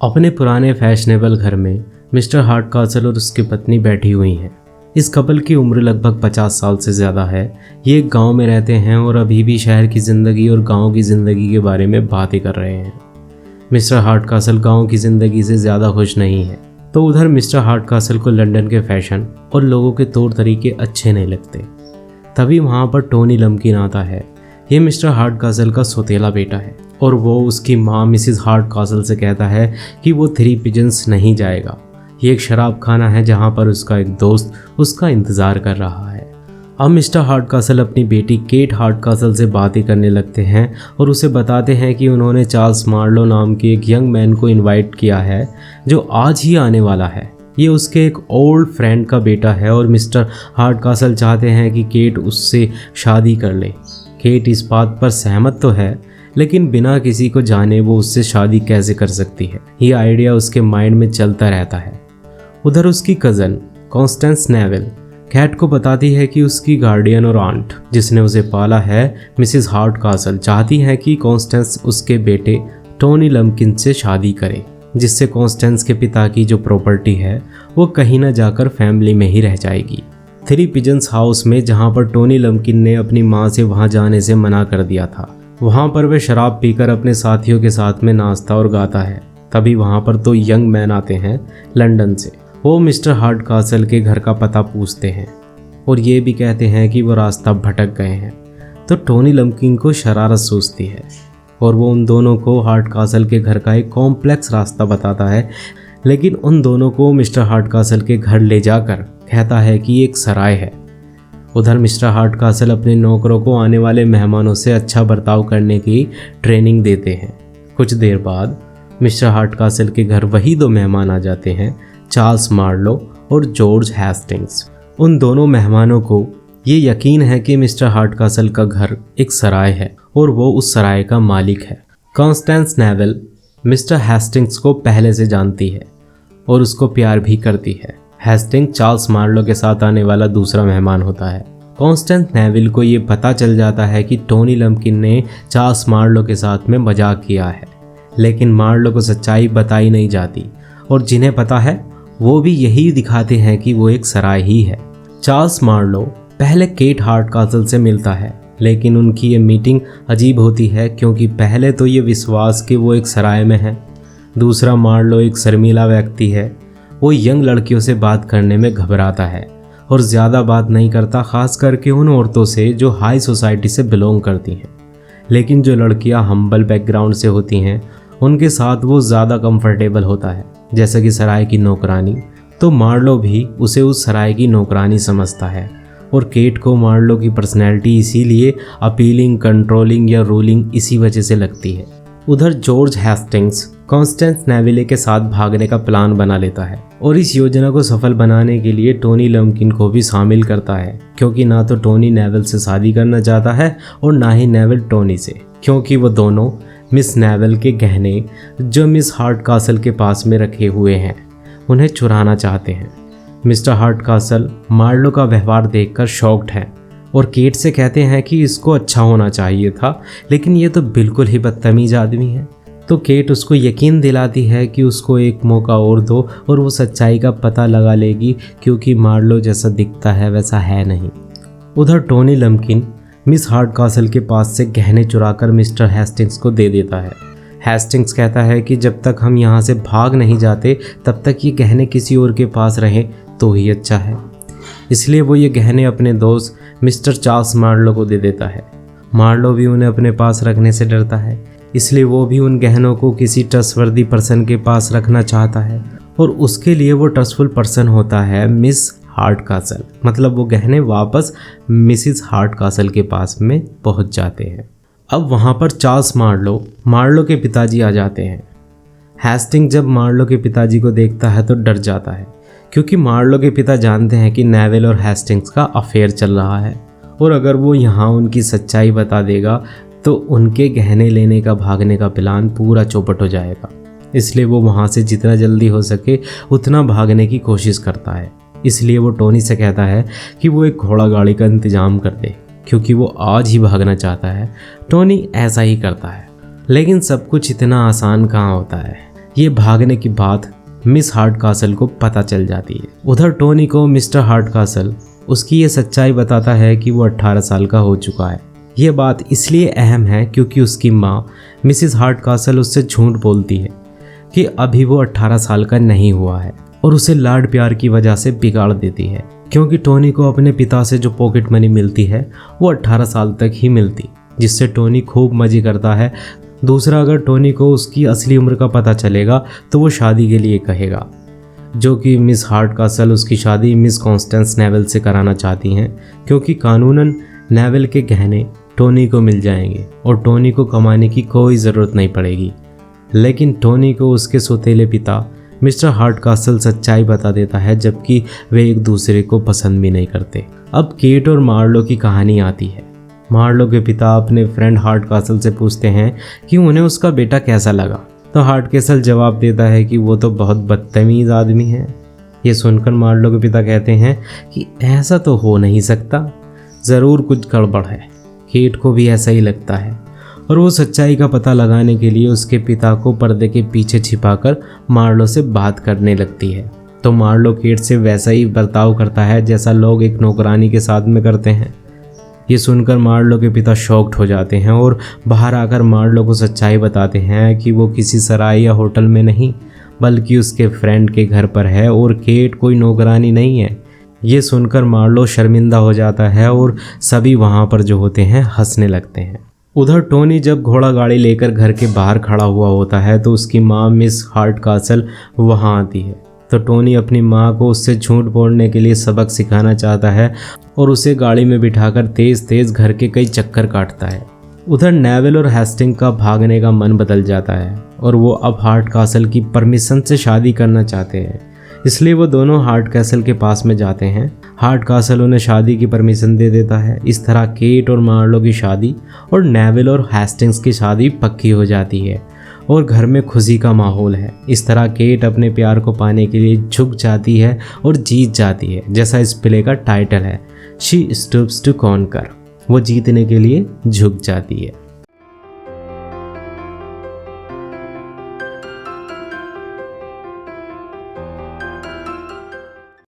अपने पुराने फैशनेबल घर में मिस्टर हार्डकासल और उसकी पत्नी बैठी हुई हैं। इस कपल की उम्र लगभग 50 साल से ज़्यादा है। ये एक गांव में रहते हैं और अभी भी शहर की ज़िंदगी और गांव की ज़िंदगी के बारे में बातें कर रहे हैं। मिस्टर हार्डकासल गांव की ज़िंदगी से ज़्यादा खुश नहीं है, तो उधर मिस्टर हार्डकासल को लंदन के फैशन और लोगों के तौर तरीके अच्छे नहीं लगते। तभी वहाँ पर टोनी लम्किन आता है। ये मिस्टर हार्डकासल का सौतेला बेटा है और वो उसकी माँ मिसिस हार्डकासल से कहता है कि वो थ्री पिजन्स नहीं जाएगा। ये एक शराब खाना है जहाँ पर उसका एक दोस्त उसका इंतज़ार कर रहा है। अब मिस्टर हार्डकासल अपनी बेटी केट हार्डकासल से बातें करने लगते हैं और उसे बताते हैं कि उन्होंने चार्ल्स मार्लो नाम के एक यंग मैन को इनवाइट किया है जो आज ही आने वाला है। ये उसके एक ओल्ड फ्रेंड का बेटा है और मिस्टर हार्डकासल चाहते हैं कि केट उससे शादी कर ले। केट इस बात पर सहमत तो है, लेकिन बिना किसी को जाने वो उससे शादी कैसे कर सकती है। ये आइडिया उसके माइंड में चलता रहता है। उधर उसकी कज़न कॉन्स्टेंस नेविल कैट को बताती है कि उसकी गार्डियन और आंट जिसने उसे पाला है मिसिस हार्डकासल चाहती है कि कॉन्स्टेंस उसके बेटे टोनी लम्किन से शादी करे, जिससे कॉन्स्टेंस के पिता की जो प्रॉपर्टी है वो कहीं ना जाकर फैमिली में ही रह जाएगी। थ्री पिजन्स हाउस में जहाँ पर टोनी लम्किन ने अपनी माँ से वहाँ जाने से मना कर दिया था, वहाँ पर वह शराब पीकर अपने साथियों के साथ में नाचता और गाता है। तभी वहाँ पर तो यंग मैन आते हैं लंदन से। वो मिस्टर हार्डकासल के घर का पता पूछते हैं और ये भी कहते हैं कि वो रास्ता भटक गए हैं। तो टोनी लम्किन को शरारत सूझती है और वो उन दोनों को हार्डकासल के घर का एक कॉम्प्लेक्स रास्ता बताता है, लेकिन उन दोनों को मिस्टर हार्डकासल के घर ले जाकर कहता है कि एक सराय है। उधर मिस्टर हार्डकासल अपने नौकरों को आने वाले मेहमानों से अच्छा बर्ताव करने की ट्रेनिंग देते हैं। कुछ देर बाद मिस्टर हार्डकासल के घर वही दो मेहमान आ जाते हैं, चार्ल्स मार्लो और जॉर्ज हेस्टिंग्स। उन दोनों मेहमानों को ये यकीन है कि मिस्टर हार्डकासल का घर एक सराय है और वो उस सराय का मालिक है। कॉन्स्टेंस नेविल मिस्टर हेस्टिंग्स को पहले से जानती है और उसको प्यार भी करती है। हेस्टिंग्स चार्ल्स मार्लो के साथ आने वाला दूसरा मेहमान होता है। कॉन्स्टेंस नेविल को ये पता चल जाता है कि टोनी लम्किन ने चार्ल्स मार्लो के साथ में मजाक किया है, लेकिन मार्लो को सच्चाई बताई नहीं जाती और जिन्हें पता है वो भी यही दिखाते हैं कि वो एक सराय ही है। चार्ल्स मार्लो पहले केट हार्डकासल से मिलता है, लेकिन उनकी ये मीटिंग अजीब होती है क्योंकि पहले तो ये विश्वास कि वो एक सराय में है, दूसरा मार्लो एक शर्मीला व्यक्ति है। वो यंग लड़कियों से बात करने में घबराता है और ज़्यादा बात नहीं करता, ख़ास करके उन औरतों से जो हाई सोसाइटी से बिलोंग करती हैं। लेकिन जो लड़कियां हम्बल बैकग्राउंड से होती हैं उनके साथ वो ज़्यादा कंफर्टेबल होता है, जैसे कि सराय की नौकरानी। तो मार्लो भी उसे उस सराय की नौकरानी समझता है और केट को मार्लो की पर्सनैलिटी इसीलिए अपीलिंग, कंट्रोलिंग या रूलिंग इसी वजह से लगती है। उधर जॉर्ज हेस्टिंग्स कॉन्स्टेंस नेविले के साथ भागने का प्लान बना लेता है और इस योजना को सफल बनाने के लिए टोनी लम्किन को भी शामिल करता है, क्योंकि ना तो टोनी नेविल से शादी करना चाहता है और ना ही नेविल टोनी से, क्योंकि वो दोनों मिस नेविल के गहने जो मिस हार्डकासल के पास में रखे हुए हैं उन्हें चुराना चाहते हैं। मिस्टर हार्डकासल मार्लो का व्यवहार देखकर शॉक्ड हैं और केट से कहते हैं कि इसको अच्छा होना चाहिए था, लेकिन ये तो बिल्कुल ही बदतमीज आदमी है। तो केट उसको यकीन दिलाती है कि उसको एक मौका और दो और वो सच्चाई का पता लगा लेगी, क्योंकि मार्लो जैसा दिखता है वैसा है नहीं। उधर टोनी लम्किन मिस हार्डकासल के पास से गहने चुराकर मिस्टर हेस्टिंग्स को दे देता है। हेस्टिंग्स कहता है कि जब तक हम यहाँ से भाग नहीं जाते तब तक ये गहने किसी और के पास रहें तो ही अच्छा है। इसलिए वो ये गहने अपने दोस्त मिस्टर चार्ल्स मार्लो को दे देता है। मार्लो भी उन्हें अपने पास रखने से डरता है, इसलिए वो भी उन गहनों को किसी ट्रस्टवर्दी पर्सन के पास रखना चाहता है और उसके लिए वो ट्रस्टफुल पर्सन होता है मिस हार्डकासल। मतलब वो गहने वापस मिसिस हार्डकासल के पास में पहुंच जाते हैं। अब वहाँ पर चार्ल्स मार्लो के पिताजी आ जाते हैं। हेस्टिंग जब मार्लो के पिताजी को देखता है तो डर जाता है, क्योंकि मार्लो के पिता जानते हैं कि नेविल और हेस्टिंग्स का अफेयर चल रहा है और अगर वो यहाँ उनकी सच्चाई बता देगा तो उनके गहने लेने का भागने का प्लान पूरा चौपट हो जाएगा। इसलिए वो वहाँ से जितना जल्दी हो सके उतना भागने की कोशिश करता है। इसलिए वो टोनी से कहता है कि वो एक घोड़ा गाड़ी का इंतज़ाम कर दे, क्योंकि वो आज ही भागना चाहता है। टोनी ऐसा ही करता है, लेकिन सब कुछ इतना आसान कहाँ होता है। ये भागने की बात मिस हार्डकासल को पता चल जाती है। उधर टोनी को मिस्टर हार्डकासल उसकी ये सच्चाई बताता है कि वो 18 साल का हो चुका है। ये बात इसलिए अहम है क्योंकि उसकी माँ मिसिस हार्डकासल उससे झूठ बोलती है कि अभी वो 18 साल का नहीं हुआ है और उसे लाड प्यार की वजह से बिगाड़ देती है, क्योंकि टोनी को अपने पिता से जो पॉकेट मनी मिलती है वो 18 साल तक ही मिलती, जिससे टोनी खूब मजे करता है। दूसरा, अगर टोनी को उसकी असली उम्र का पता चलेगा तो वो शादी के लिए कहेगा, जो कि मिस हार्डकासल उसकी शादी मिस कॉन्स्टेंस नेवल से कराना चाहती हैं, क्योंकि कानूनन नेवल के गहने टोनी को मिल जाएंगे और टोनी को कमाने की कोई ज़रूरत नहीं पड़ेगी। लेकिन टोनी को उसके सौतेले पिता मिस्टर हार्डकासल सच्चाई बता देता है, जबकि वे एक दूसरे को पसंद भी नहीं करते। अब केट और मार्लो की कहानी आती है। मार्लो के पिता अपने फ्रेंड हार्डकासल से पूछते हैं कि उन्हें उसका बेटा कैसा लगा, तो हार्डकासल जवाब देता है कि वो तो बहुत बदतमीज़ आदमी है। ये सुनकर मार्लो के पिता कहते हैं कि ऐसा तो हो नहीं सकता, ज़रूर कुछ गड़बड़ है। केट को भी ऐसा ही लगता है और वो सच्चाई का पता लगाने के लिए उसके पिता को पर्दे के पीछे छिपाकर मार्लो से बात करने लगती है। तो मार्लो केट से वैसा ही बर्ताव करता है जैसा लोग एक नौकरानी के साथ में करते हैं। ये सुनकर मार्लो के पिता शॉक्ड हो जाते हैं और बाहर आकर मार्लो को सच्चाई बताते हैं कि वो किसी सराय या होटल में नहीं बल्कि उसके फ्रेंड के घर पर है और केट कोई नौकरानी नहीं है। ये सुनकर मार्लो शर्मिंदा हो जाता है और सभी वहाँ पर जो होते हैं हंसने लगते हैं। उधर टोनी जब घोड़ा गाड़ी लेकर घर के बाहर खड़ा हुआ होता है तो उसकी माँ मिस हार्डकासल वहाँ आती है। तो टोनी अपनी माँ को उससे झूठ बोलने के लिए सबक सिखाना चाहता है और उसे गाड़ी में बिठाकर तेज़ तेज़ घर के कई चक्कर काटता है। उधर नेवल और हेस्टिंग का भागने का मन बदल जाता है और वो अब हार्डकासल की परमिशन से शादी करना चाहते हैं, इसलिए वो दोनों हार्डकासल के पास में जाते हैं। हार्डकासल उन्हें शादी की परमिशन दे देता है। इस तरह केट और मार्लो की शादी और नेवल और हेस्टिंग्स की शादी पक्की हो जाती है और घर में खुशी का माहौल है। इस तरह केट अपने प्यार को पाने के लिए झुक जाती है और जीत जाती है, जैसा इस प्ले का टाइटल है, शी स्टूप्स टू कॉन्कर। वो जीतने के लिए झुक जाती है।